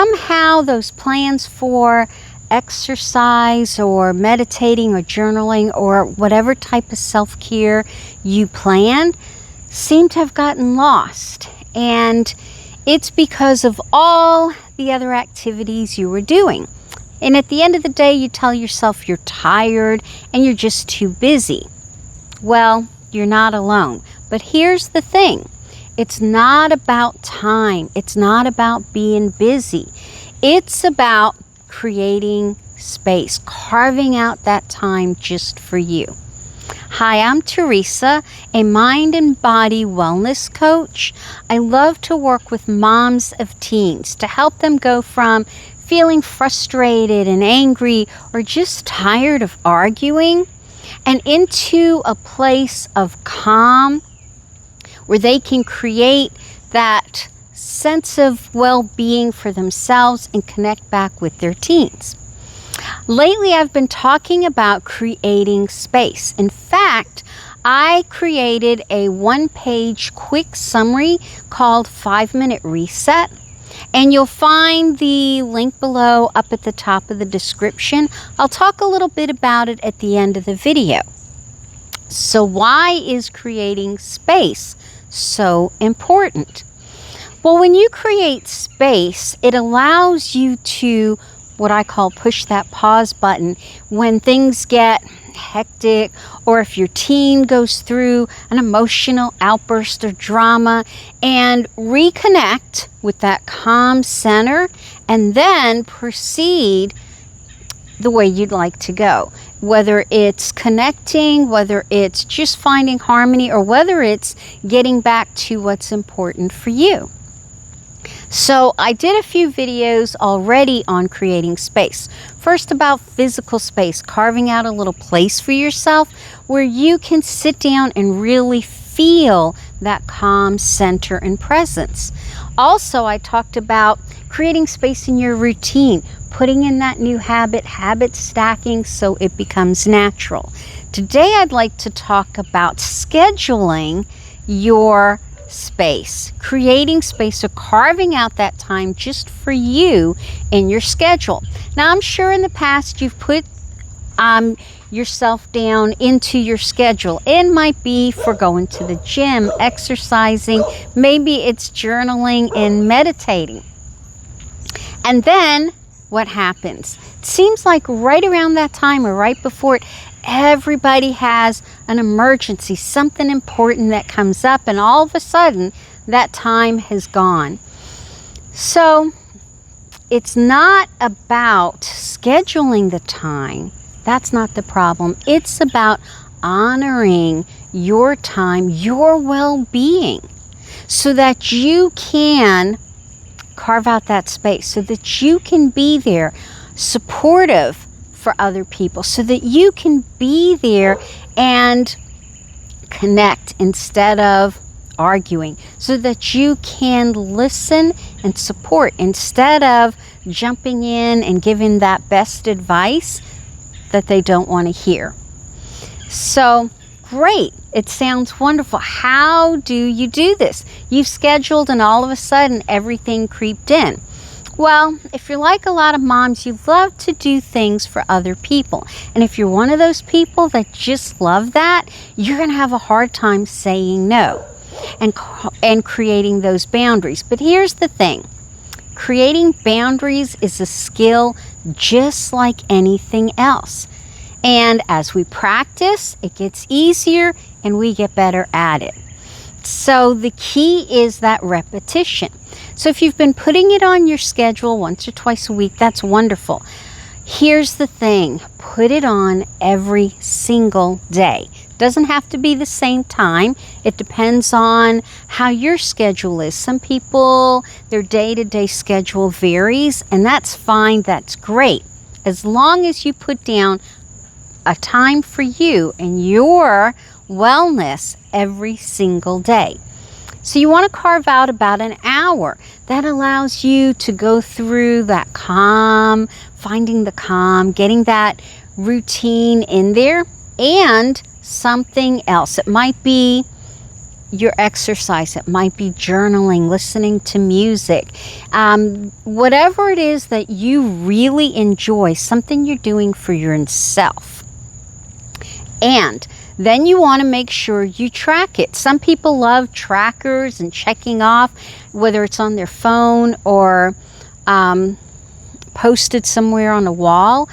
somehow those plans for exercise or meditating or journaling or whatever type of self-care you planned seem to have gotten lost. And it's because of all the other activities you were doing. And at the end of the day, you tell yourself you're tired and you're just too busy. Well, you're not alone. But here's the thing. It's not about time. It's not about being busy. It's about creating space, carving out that time just for you. Hi, I'm Teresa, a mind and body wellness coach. I love to work with moms of teens to help them go from feeling frustrated and angry or just tired of arguing and into a place of calm where they can create that sense of well-being for themselves and connect back with their teens. Lately, I've been talking about creating space. In fact, I created a one-page quick summary called 5-Minute Reset, and you'll find the link below up at the top of the description. I'll talk a little bit about it at the end of the video. So why is creating space so important? Well, when you create space, it allows you to, what I call, push that pause button when things get hectic, or if your teen goes through an emotional outburst or drama, and reconnect with that calm center and then proceed the way you'd like to go. Whether it's connecting, whether it's just finding harmony, or whether it's getting back to what's important for you. So I did a few videos already on creating space. First, about physical space, carving out a little place for yourself where you can sit down and really feel that calm center and presence. Also, I talked about creating space in your routine, putting in that new habit stacking so it becomes natural. Today, I'd like to talk about scheduling your space, creating space, or carving out that time just for you in your schedule. Now, I'm sure in the past you've put yourself down into your schedule. It might be for going to the gym, exercising, maybe it's journaling and meditating. And then what happens? It seems like right around that time or right before it, everybody has an emergency, something important that comes up, and all of a sudden that time has gone. So it's not about scheduling the time. That's not the problem. It's about honoring your time, your well-being, so that you can carve out that space, so that you can be there supportive for other people, so that you can be there and connect instead of arguing, so that you can listen and support instead of jumping in and giving that best advice that they don't want to hear. So great, it sounds wonderful. How do you do this? You've scheduled and all of a sudden everything creeped in. Well, if you're like a lot of moms, you love to do things for other people. And if you're one of those people that just love that, you're going to have a hard time saying no and creating those boundaries. But here's the thing. Creating boundaries is a skill just like anything else. And as we practice, it gets easier and we get better at it. So the key is that repetition. So if you've been putting it on your schedule once or twice a week, that's wonderful. Here's the thing, put it on every single day. Doesn't have to be the same time. It depends on how your schedule is. Some people, their day-to-day schedule varies, and that's fine, that's great. As long as you put down a time for you and your wellness every single day. So you want to carve out about an hour. That allows you to go through that calm, finding the calm, getting that routine in there, and something else. It might be your exercise. It might be journaling, listening to music, whatever it is that you really enjoy, something you're doing for yourself. And then you want to make sure you track it. Some people love trackers and checking off, whether it's on their phone or posted somewhere on a wall.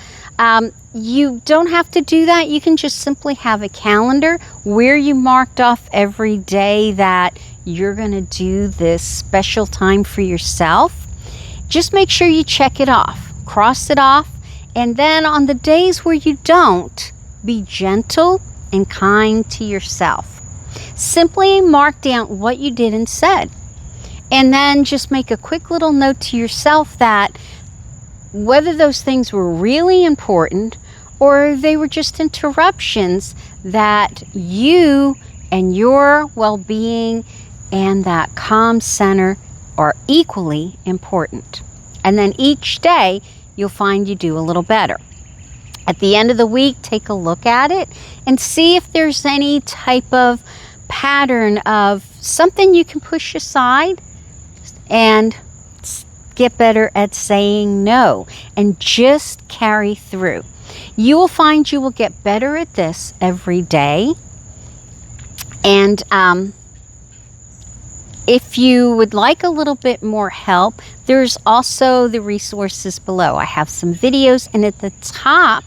You don't have to do that. You can just simply have a calendar where you marked off every day that you're going to do this special time for yourself. Just make sure you check it off, cross it off, and then on the days where you don't, be gentle and kind to yourself. Simply mark down what you did and said. And then just make a quick little note to yourself that whether those things were really important or they were just interruptions, that you and your well-being and that calm center are equally important. And then each day you'll find you do a little better. At the end of the week, take a look at it and see if there's any type of pattern of something you can push aside and get better at saying no and just carry through. You will find you will get better at this every day. And if you would like a little bit more help, there's also the resources below. I have some videos, and at the top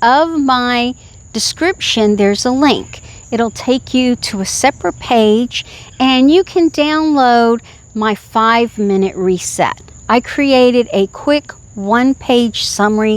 of my description, there's a link. It'll take you to a separate page, and you can download my 5-minute reset. I created a quick 1-page summary